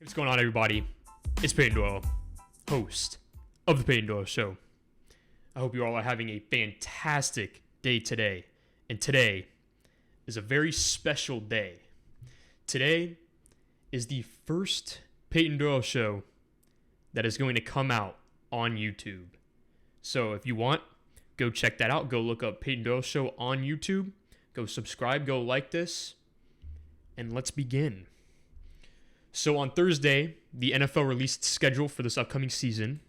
What's going on, everybody? It's Peyton Doyle, host of the Peyton Doyle Show. I hope you all are having a fantastic day today. And today is a very special day. Today is the first Peyton Doyle Show that is going to come out on YouTube. So if you want, go check that out. Go look up Peyton Doyle Show on YouTube. Go subscribe, go like this, and let's begin. So on Thursday, the NFL released schedule for this upcoming season.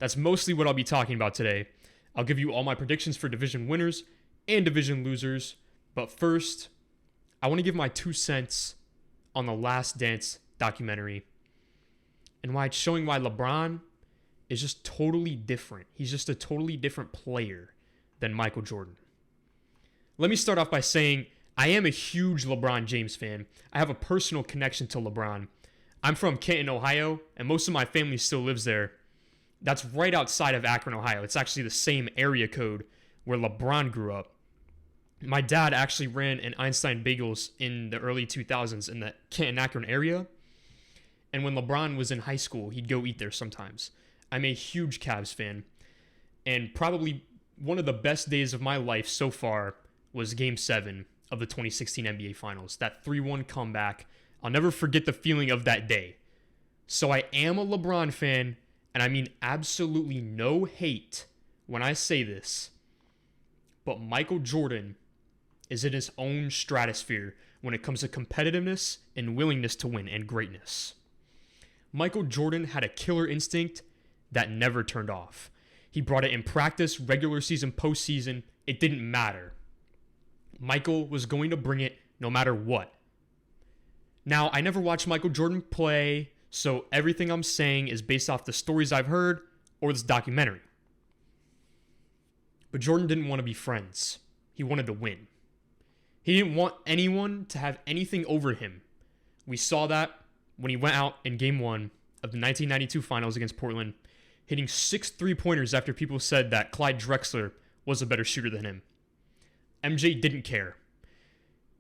That's mostly what I'll be talking about today. I'll give you all my predictions for division winners and division losers. But first, I want to give my 2 cents on the Last Dance documentary and why it's showing why LeBron is just totally different. He's just a totally different player than Michael Jordan. Let me start off by saying I am a huge LeBron James fan. I have a personal connection to LeBron. I'm from Canton, Ohio, and most of my family still lives there. That's right outside of Akron, Ohio. It's actually the same area code where LeBron grew up. My dad actually ran an Einstein Bagels in the early 2000s in the Canton, Akron area. And when LeBron was in high school, he'd go eat there sometimes. I'm a huge Cavs fan. And probably one of the best days of my life so far was Game 7 of the 2016 NBA Finals. That 3-1 comeback. I'll never forget the feeling of that day. So I am a LeBron fan, and I mean absolutely no hate when I say this. But Michael Jordan is in his own stratosphere when it comes to competitiveness and willingness to win and greatness. Michael Jordan had a killer instinct that never turned off. He brought it in practice, regular season, postseason. It didn't matter. Michael was going to bring it no matter what. Now, I never watched Michael Jordan play, so everything I'm saying is based off the stories I've heard or this documentary. But Jordan didn't want to be friends. He wanted to win. He didn't want anyone to have anything over him. We saw that when he went out in Game 1 of the 1992 Finals against Portland, hitting 6 3-pointers after people said that Clyde Drexler was a better shooter than him. MJ didn't care.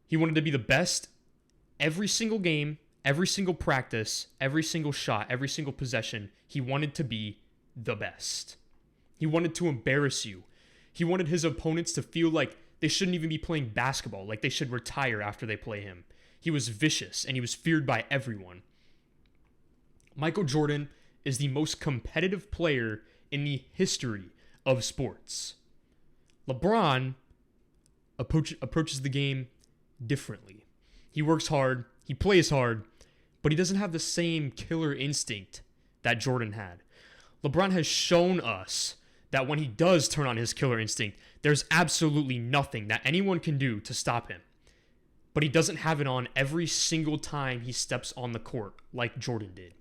He wanted to be the best every single game, every single practice, every single shot, every single possession. He wanted to be the best. He wanted to embarrass you. He wanted his opponents to feel like they shouldn't even be playing basketball, like they should retire after they play him. He was vicious, and he was feared by everyone. Michael Jordan is the most competitive player in the history of sports. LeBron approaches the game differently. He works hard, he plays hard, but he doesn't have the same killer instinct that Jordan had. LeBron has shown us that when he does turn on his killer instinct, there's absolutely nothing that anyone can do to stop him. But he doesn't have it on every single time he steps on the court like Jordan did.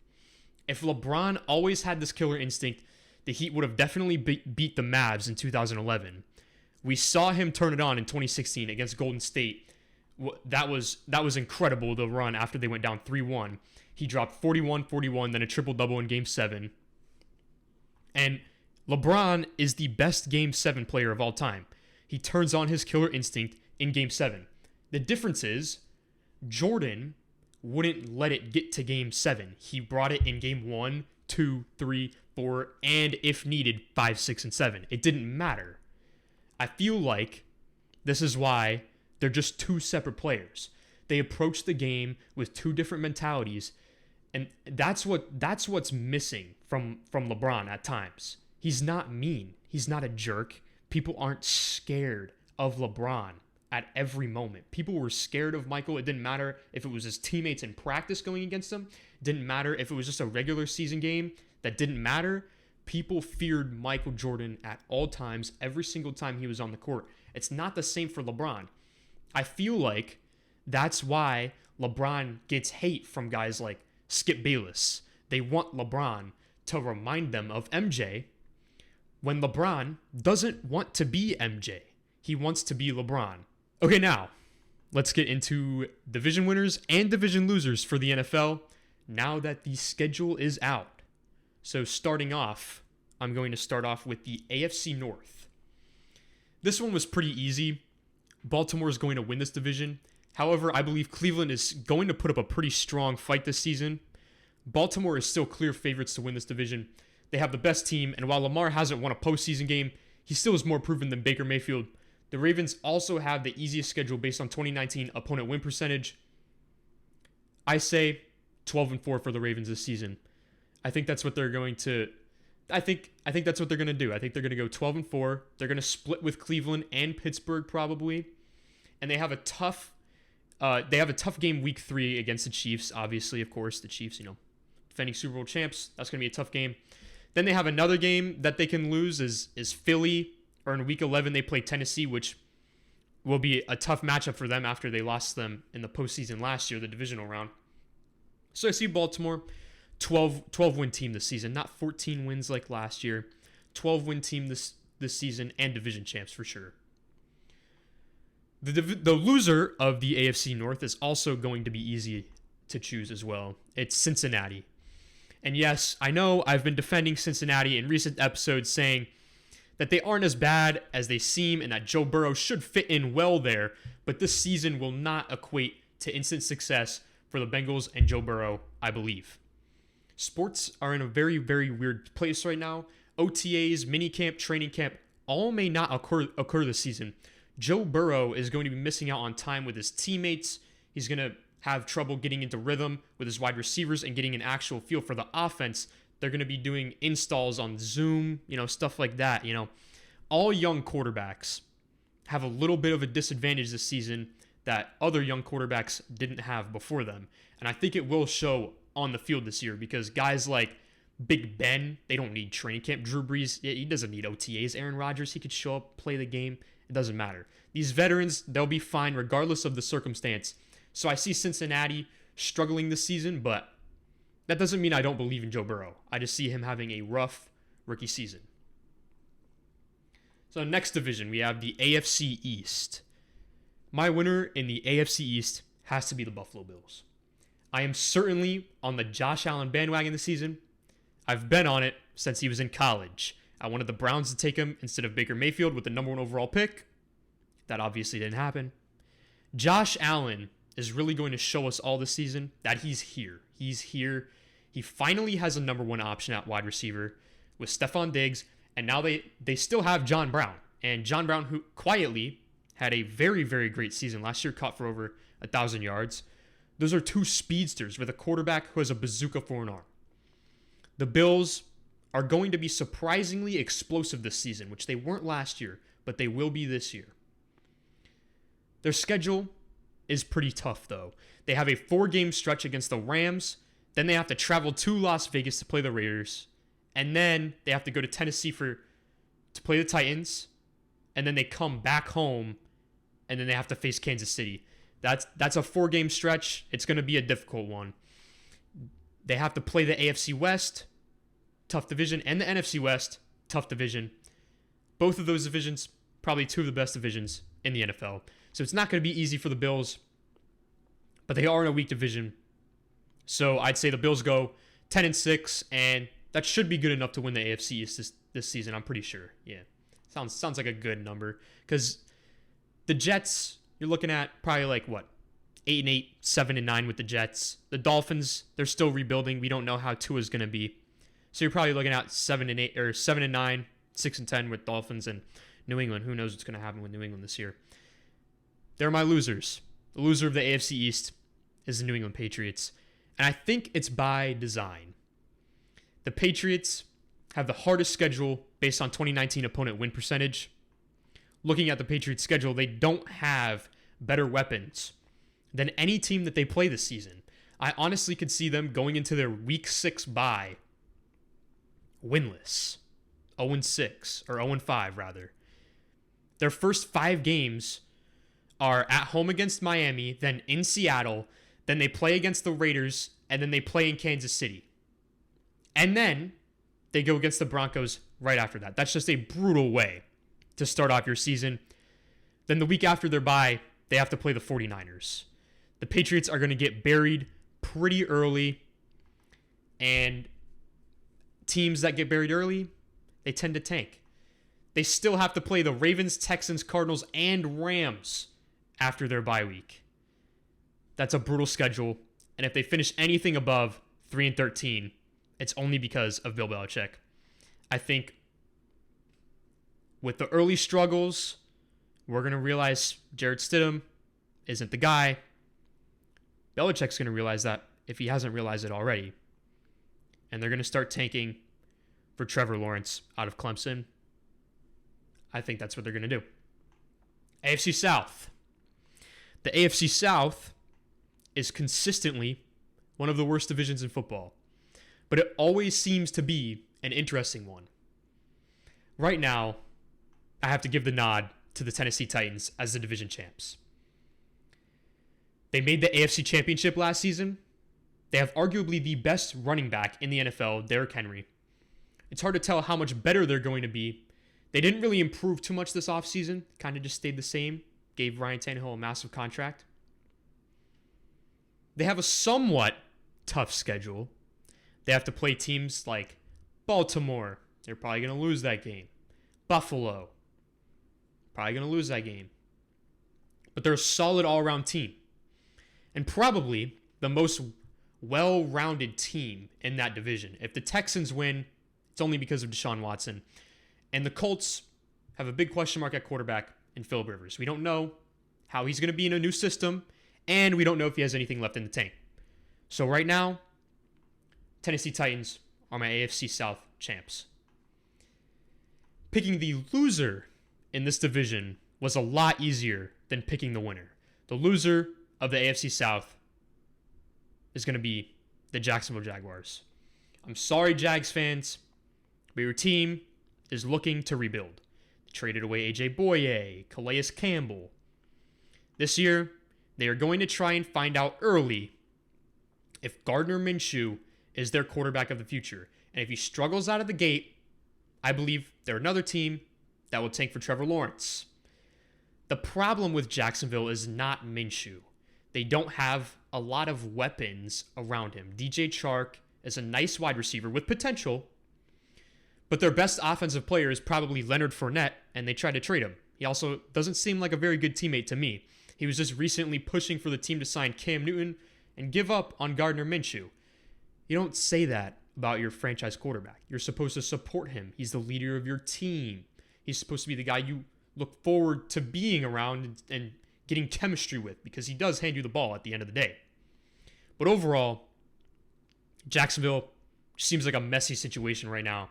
If LeBron always had this killer instinct, the Heat would have definitely beat the Mavs in 2011. We saw him turn it on in 2016 against Golden State. That was incredible, the run after they went down 3-1. He dropped 41-41, then a triple-double in Game 7. And LeBron is the best Game 7 player of all time. He turns on his killer instinct in Game 7. The difference is Jordan wouldn't let it get to Game 7. He brought it in Game 1, 2, 3, 4, and if needed, 5, 6, and 7. It didn't matter. I feel like this is why they're just two separate players. They approach the game with two different mentalities, and that's what's missing from LeBron at times. He's not mean. He's not a jerk. People aren't scared of LeBron at every moment. People were scared of Michael. It didn't matter if it was his teammates in practice going against him. It didn't matter if it was just a regular season game. That didn't matter. People feared Michael Jordan at all times, every single time he was on the court. It's not the same for LeBron. I feel like that's why LeBron gets hate from guys like Skip Bayless. They want LeBron to remind them of MJ when LeBron doesn't want to be MJ. He wants to be LeBron. Okay, now, let's get into division winners and division losers for the NFL now that the schedule is out. So starting off, I'm going to start off with the AFC North. This one was pretty easy. Baltimore is going to win this division. However, I believe Cleveland is going to put up a pretty strong fight this season. Baltimore is still clear favorites to win this division. They have the best team, and while Lamar hasn't won a postseason game, he still is more proven than Baker Mayfield. The Ravens also have the easiest schedule based on 2019 opponent win percentage. I say 12-4 for the Ravens this season. I think that's what they're going to. I think that's what they're going to do. I think they're going to go 12-4. They're going to split with Cleveland and Pittsburgh probably, and they have a tough game week 3 against the Chiefs. Obviously, of course, the Chiefs, defending Super Bowl champs. That's going to be a tough game. Then they have another game that they can lose is Philly, or in week 11 they play Tennessee, which will be a tough matchup for them after they lost them in the postseason last year, the divisional round. So I see Baltimore, 12-win team this season, not 14 wins like last year. 12-win team this season, and division champs for sure. The loser of the AFC North is also going to be easy to choose as well. It's Cincinnati. And yes, I know I've been defending Cincinnati in recent episodes, saying that they aren't as bad as they seem and that Joe Burrow should fit in well there, but this season will not equate to instant success for the Bengals and Joe Burrow, I believe. Sports are in a very, very weird place right now. OTAs, minicamp, training camp, all may not occur this season. Joe Burrow is going to be missing out on time with his teammates. He's going to have trouble getting into rhythm with his wide receivers and getting an actual feel for the offense. They're going to be doing installs on Zoom, stuff like that. All young quarterbacks have a little bit of a disadvantage this season that other young quarterbacks didn't have before them. And I think it will show on the field this year because guys like Big Ben, they don't need training camp. Drew Brees, he doesn't need OTAs. Aaron Rodgers, he could show up, play the game. It doesn't matter. These veterans, they'll be fine regardless of the circumstance. So I see Cincinnati struggling this season, but that doesn't mean I don't believe in Joe Burrow. I just see him having a rough rookie season. So next division, we have the AFC East. My winner in the AFC East has to be the Buffalo Bills. I am certainly on the Josh Allen bandwagon this season. I've been on it since he was in college. I wanted the Browns to take him instead of Baker Mayfield with the number 1 overall pick. That obviously didn't happen. Josh Allen is really going to show us all this season that he's here. He's here. He finally has a number 1 option at wide receiver with Stephon Diggs, and now they still have John Brown. And John Brown, who quietly had a very, very great season last year, caught for over 1,000 yards. Those are 2 speedsters with a quarterback who has a bazooka for an arm. The Bills are going to be surprisingly explosive this season, which they weren't last year, but they will be this year. Their schedule is pretty tough, though. They have a 4-game stretch against the Rams. Then they have to travel to Las Vegas to play the Raiders. And then they have to go to Tennessee to play the Titans. And then they come back home. And then they have to face Kansas City. That's a 4-game stretch. It's going to be a difficult one. They have to play the AFC West, tough division, and the NFC West, tough division. Both of those divisions, probably 2 of the best divisions in the NFL. So it's not going to be easy for the Bills, but they are in a weak division. So I'd say the Bills go 10-6, and that should be good enough to win the AFC East this season, I'm pretty sure. Yeah, sounds like a good number. Because the Jets, you're looking at probably like, 8-8, 7-9 with the Jets. The Dolphins, they're still rebuilding. We don't know how Tua's going to be. So you're probably looking at 7-8 or 7-9, 6-10 with Dolphins and New England. Who knows what's going to happen with New England this year? They're my losers. The loser of the AFC East is the New England Patriots. And I think it's by design. The Patriots have the hardest schedule based on 2019 opponent win percentage. Looking at the Patriots' schedule, they don't have better weapons than any team that they play this season. I honestly could see them going into their Week 6 bye winless. 0-6, or 0-5 rather. Their first 5 games are at home against Miami, then in Seattle, then they play against the Raiders, and then they play in Kansas City. And then they go against the Broncos right after that. That's just a brutal way to start off your season. Then the week after their bye, they have to play the 49ers. The Patriots are going to get buried pretty early, and teams that get buried early, they tend to tank. They still have to play the Ravens, Texans, Cardinals, and Rams after their bye week. That's a brutal schedule, and if they finish anything above 3-13, it's only because of Bill Belichick. I think with the early struggles, we're going to realize Jarrett Stidham isn't the guy. Belichick's going to realize that if he hasn't realized it already. And they're going to start tanking for Trevor Lawrence out of Clemson. I think that's what they're going to do. AFC South. The AFC South is consistently one of the worst divisions in football, but it always seems to be an interesting one. Right now, I have to give the nod to the Tennessee Titans as the division champs. They made the AFC Championship last season. They have arguably the best running back in the NFL, Derrick Henry. It's hard to tell how much better they're going to be. They didn't really improve too much this offseason, kind of just stayed the same, gave Ryan Tannehill a massive contract. They have a somewhat tough schedule. They have to play teams like Baltimore. They're probably going to lose that game. Buffalo. Probably going to lose that game. But they're a solid all-around team. And probably the most well-rounded team in that division. If the Texans win, it's only because of Deshaun Watson. And the Colts have a big question mark at quarterback in Phillip Rivers. We don't know how he's going to be in a new system, and we don't know if he has anything left in the tank. So right now, Tennessee Titans are my AFC South champs. Picking the loser in this division was a lot easier than picking the winner. The loser of the AFC South is going to be the Jacksonville Jaguars. I'm sorry, Jags fans, but your team is looking to rebuild. They traded away A.J. Boye, Calais Campbell. This year, they are going to try and find out early if Gardner Minshew is their quarterback of the future. And if he struggles out of the gate, I believe they're another team that will tank for Trevor Lawrence. The problem with Jacksonville is not Minshew. They don't have a lot of weapons around him. DJ Chark is a nice wide receiver with potential, but their best offensive player is probably Leonard Fournette, and they tried to trade him. He also doesn't seem like a very good teammate to me. He was just recently pushing for the team to sign Cam Newton and give up on Gardner Minshew. You don't say that about your franchise quarterback. You're supposed to support him. He's the leader of your team. He's supposed to be the guy you look forward to being around and getting chemistry with, because he does hand you the ball at the end of the day. But overall, Jacksonville seems like a messy situation right now.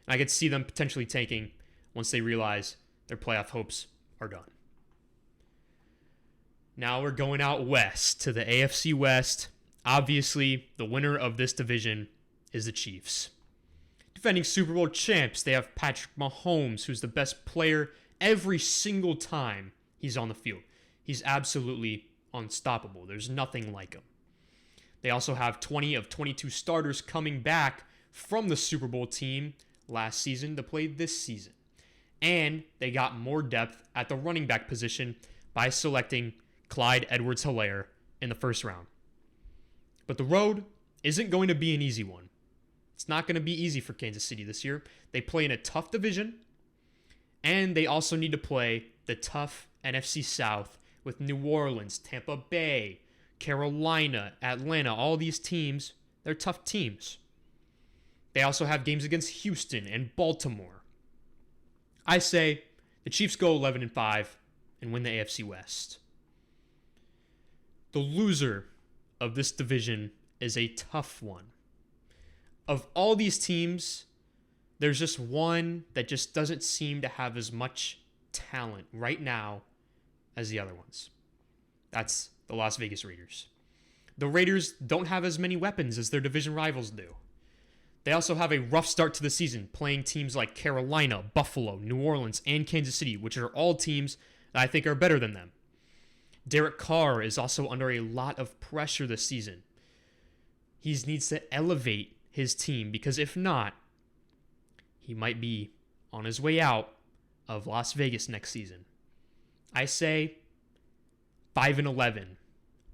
And I could see them potentially tanking once they realize their playoff hopes are done. Now we're going out west to the AFC West. Obviously, the winner of this division is the Chiefs. Defending Super Bowl champs, they have Patrick Mahomes, who's the best player every single time he's on the field. He's absolutely unstoppable. There's nothing like him. They also have 20 of 22 starters coming back from the Super Bowl team last season to play this season. And they got more depth at the running back position by selecting Clyde Edwards-Helaire in the first round. But the road isn't going to be an easy one. It's not going to be easy for Kansas City this year. They play in a tough division, and they also need to play the tough NFC South with New Orleans, Tampa Bay, Carolina, Atlanta. All these teams, they're tough teams. They also have games against Houston and Baltimore. I say the Chiefs go 11-5 and win the AFC West. The loser of this division is a tough one. Of all these teams, there's just one that just doesn't seem to have as much talent right now as the other ones. That's the Las Vegas Raiders. The Raiders don't have as many weapons as their division rivals do. They also have a rough start to the season, playing teams like Carolina, Buffalo, New Orleans, and Kansas City, which are all teams that I think are better than them. Derek Carr is also under a lot of pressure this season. He needs to elevate his team, because if not, he might be on his way out of Las Vegas next season. I say 5-11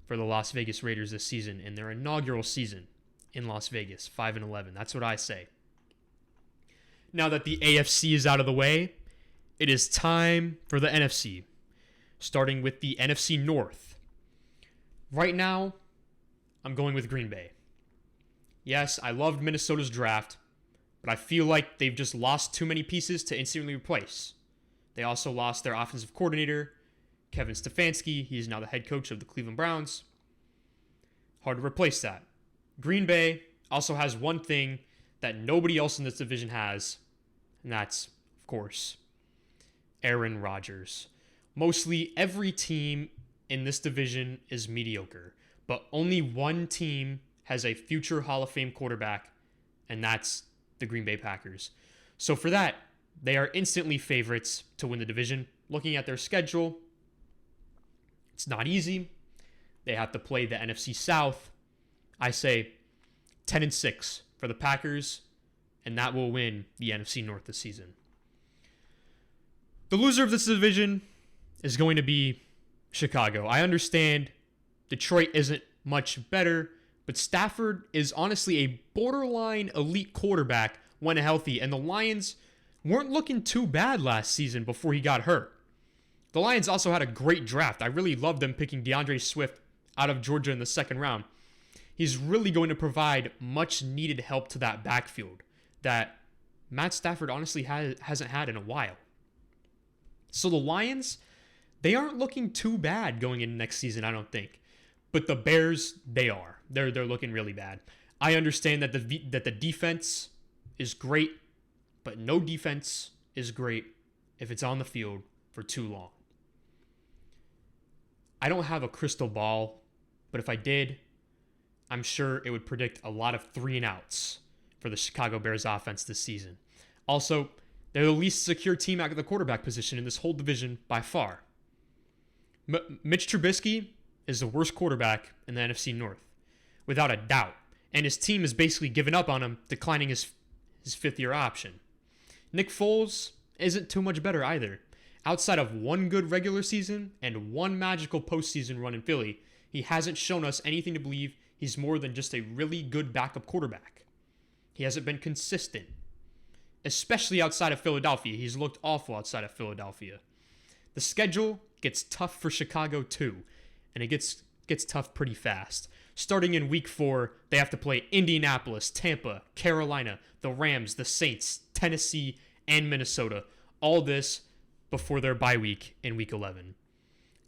for the Las Vegas Raiders this season in their inaugural season in Las Vegas. 5-11. That's what I say. Now that the AFC is out of the way, it is time for the NFC, starting with the NFC North. Right now, I'm going with Green Bay. Yes, I loved Minnesota's draft, but I feel like they've just lost too many pieces to instantly replace. They also lost their offensive coordinator, Kevin Stefanski. He is now the head coach of the Cleveland Browns. Hard to replace that. Green Bay also has one thing that nobody else in this division has, and that's, of course, Aaron Rodgers. Mostly every team in this division is mediocre, but only one team has a future Hall of Fame quarterback, and that's the Green Bay Packers. So for that, they are instantly favorites to win the division. Looking at their schedule, it's not easy. They have to play the NFC South. I say 10-6 for the Packers, and that will win the NFC North this season. The loser of this division is going to be Chicago. I understand Detroit isn't much better, but Stafford is honestly a borderline elite quarterback when healthy, and the Lions weren't looking too bad last season before he got hurt. The Lions also had a great draft. I really loved them picking DeAndre Swift out of Georgia in the second round. He's really going to provide much needed help to that backfield that Matt Stafford honestly hasn't had in a while. So the Lions, they aren't looking too bad going into next season, I don't think. But the Bears, they are. They're looking really bad. I understand that the defense is great, but no defense is great if it's on the field for too long. I don't have a crystal ball, but if I did, I'm sure it would predict a lot of 3-and-outs for the Chicago Bears offense this season. Also, they're the least secure team at the quarterback position in this whole division by far. Mitch Trubisky is the worst quarterback in the NFC North, without a doubt. And his team has basically given up on him, declining his fifth-year option. Nick Foles isn't too much better either. Outside of one good regular season and one magical postseason run in Philly, he hasn't shown us anything to believe he's more than just a really good backup quarterback. He hasn't been consistent, especially outside of Philadelphia. He's looked awful outside of Philadelphia. The schedule gets tough for Chicago too, and it gets tough pretty fast. Starting in week 4, they have to play Indianapolis, Tampa, Carolina, the Rams, the Saints, Tennessee, and Minnesota. All this before their bye week in week 11.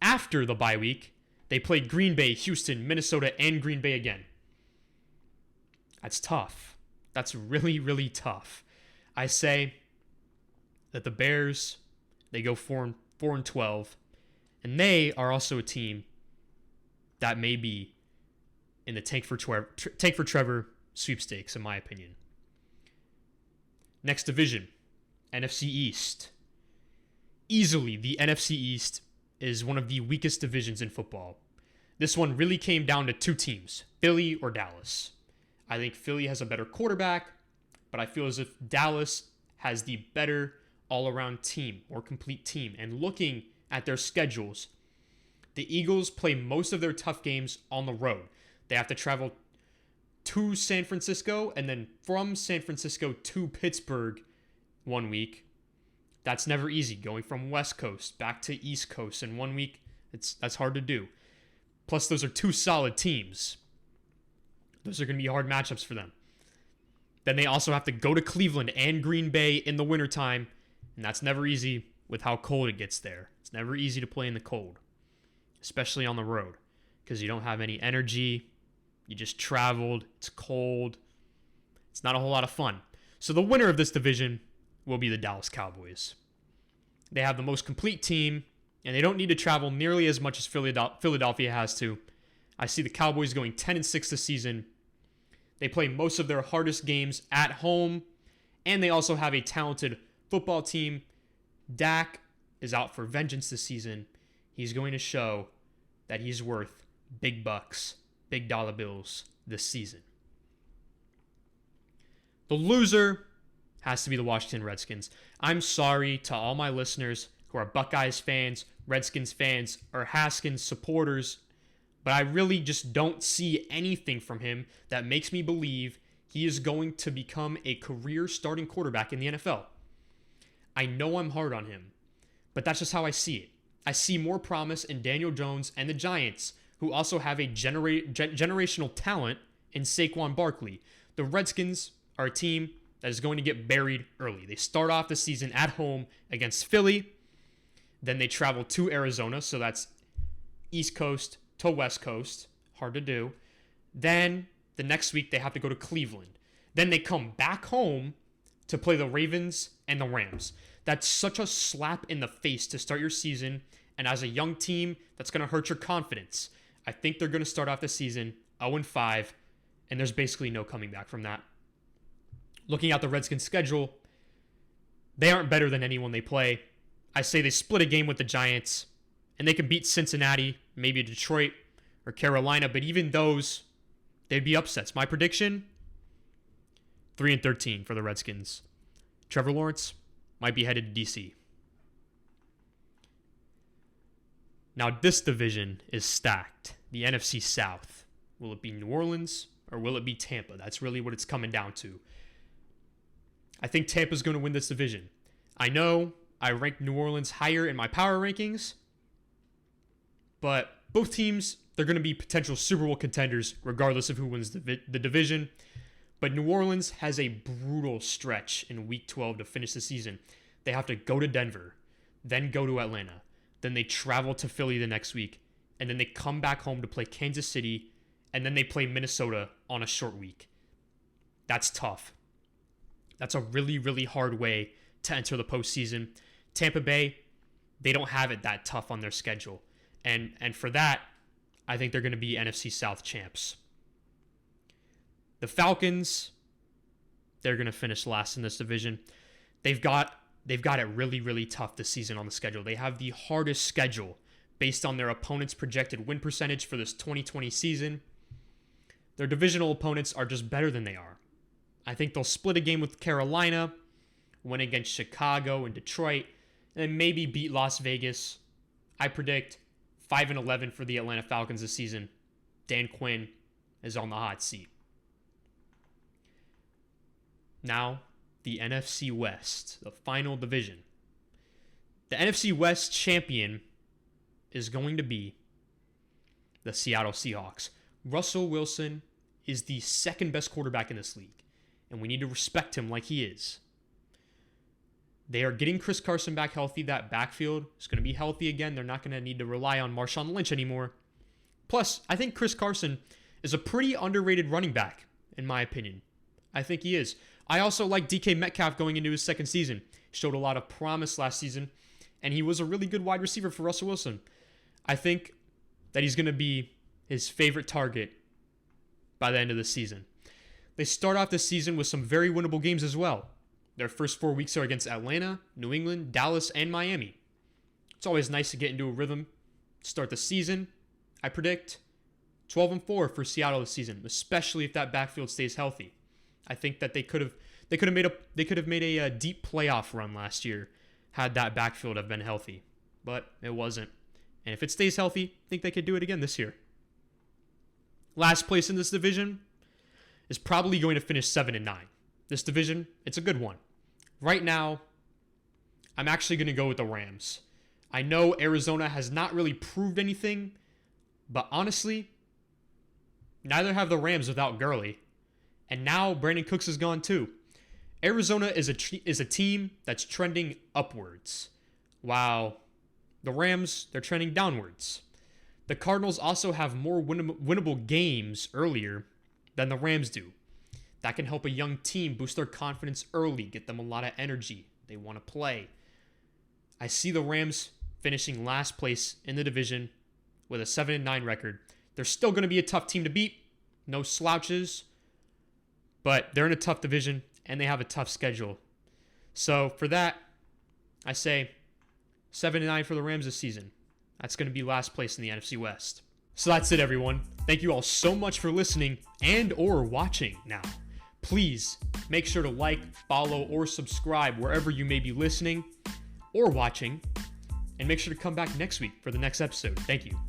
After the bye week, they played Green Bay, Houston, Minnesota, and Green Bay again. That's tough. That's really, really tough. I say that the Bears, they go 4-12, and they are also a team that may be in the tank for Trevor sweepstakes, in my opinion. Next division, NFC East. Easily, the NFC East is one of the weakest divisions in football. This one really came down to two teams, Philly or Dallas. I think Philly has a better quarterback, but I feel as if Dallas has the better all-around team, more complete team. And looking at their schedules, the Eagles play most of their tough games on the road. They have to travel to San Francisco and then from San Francisco to Pittsburgh one week. That's never easy, going from West Coast back to East Coast in 1 week. That's hard to do. Plus, those are two solid teams. Those are going to be hard matchups for them. Then they also have to go to Cleveland and Green Bay in the wintertime, and that's never easy with how cold it gets there. It's never easy to play in the cold, especially on the road, because you don't have any energy. You just traveled. It's cold. It's not a whole lot of fun. So the winner of this division will be the Dallas Cowboys. They have the most complete team, and they don't need to travel nearly as much as Philadelphia has to. I see the Cowboys going 10-6 this season. They play most of their hardest games at home, and they also have a talented football team. Dak is out for vengeance this season. He's going to show that he's worth big bucks, big dollar bills this season. The loser has to be the Washington Redskins. I'm sorry to all my listeners who are Buckeyes fans, Redskins fans, or Haskins supporters, but I really just don't see anything from him that makes me believe he is going to become a career starting quarterback in the NFL. I know I'm hard on him, but that's just how I see it. I see more promise in Daniel Jones and the Giants, who also have a generational talent in Saquon Barkley. The Redskins are a team that is going to get buried early. They start off the season at home against Philly. Then they travel to Arizona, so that's East Coast to West Coast. Hard to do. Then the next week they have to go to Cleveland. Then they come back home to play the Ravens and the Rams. That's such a slap in the face to start your season, and as a young team, that's going to hurt your confidence. I think they're going to start off the season 0-5, and there's basically no coming back from that. Looking at the Redskins' schedule, they aren't better than anyone they play. I say they split a game with the Giants, and they can beat Cincinnati, maybe Detroit or Carolina, but even those, they'd be upsets. My prediction, 3-13 for the Redskins. Trevor Lawrence might be headed to DC. Now, this division is stacked. The NFC South. Will it be New Orleans or will it be Tampa? That's really what it's coming down to. I think Tampa's going to win this division. I know I ranked New Orleans higher in my power rankings, but both teams, they're going to be potential Super Bowl contenders regardless of who wins the division. But New Orleans has a brutal stretch in Week 12 to finish the season. They have to go to Denver, then go to Atlanta. Then they travel to Philly the next week, and then they come back home to play Kansas City, and then they play Minnesota on a short week. That's tough. That's a really, really hard way to enter the postseason. Tampa Bay, they don't have it that tough on their schedule. And for that, I think they're going to be NFC South champs. The Falcons, they're going to finish last in this division. They've got it really, really tough this season on the schedule. They have the hardest schedule based on their opponents' projected win percentage for this 2020 season. Their divisional opponents are just better than they are. I think they'll split a game with Carolina, win against Chicago and Detroit, and then maybe beat Las Vegas. I predict 5-11 for the Atlanta Falcons this season. Dan Quinn is on the hot seat. Now, the NFC West, the final division. The NFC West champion is going to be the Seattle Seahawks. Russell Wilson is the second best quarterback in this league, and we need to respect him like he is. They are getting Chris Carson back healthy. That backfield is going to be healthy again. They're not going to need to rely on Marshawn Lynch anymore. Plus, I think Chris Carson is a pretty underrated running back, in my opinion. I think he is. I also like DK Metcalf going into his second season. Showed a lot of promise last season, and he was a really good wide receiver for Russell Wilson. I think that he's going to be his favorite target by the end of the season. They start off this season with some very winnable games as well. Their first 4 weeks are against Atlanta, New England, Dallas, and Miami. It's always nice to get into a rhythm. Start the season, I predict 12-4 for Seattle this season, especially if that backfield stays healthy. I think that they could have made a deep playoff run last year had that backfield have been healthy, but it wasn't. And if it stays healthy, I think they could do it again this year. Last place in this division is probably going to finish 7-9. This division, it's a good one. Right now, I'm actually going to go with the Rams. I know Arizona has not really proved anything, but honestly, neither have the Rams without Gurley. And now Brandon Cooks is gone too. Arizona is a team that's trending upwards, while the Rams, they're trending downwards. The Cardinals also have more winnable games earlier than the Rams do. That can help a young team boost their confidence early, get them a lot of energy. They want to play. I see the Rams finishing last place in the division with a 7-9 record. They're still going to be a tough team to beat. No slouches. But they're in a tough division, and they have a tough schedule. So for that, I say 7-9 for the Rams this season. That's going to be last place in the NFC West. So that's it, everyone. Thank you all so much for listening and or watching now. Please make sure to like, follow, or subscribe wherever you may be listening or watching. And make sure to come back next week for the next episode. Thank you.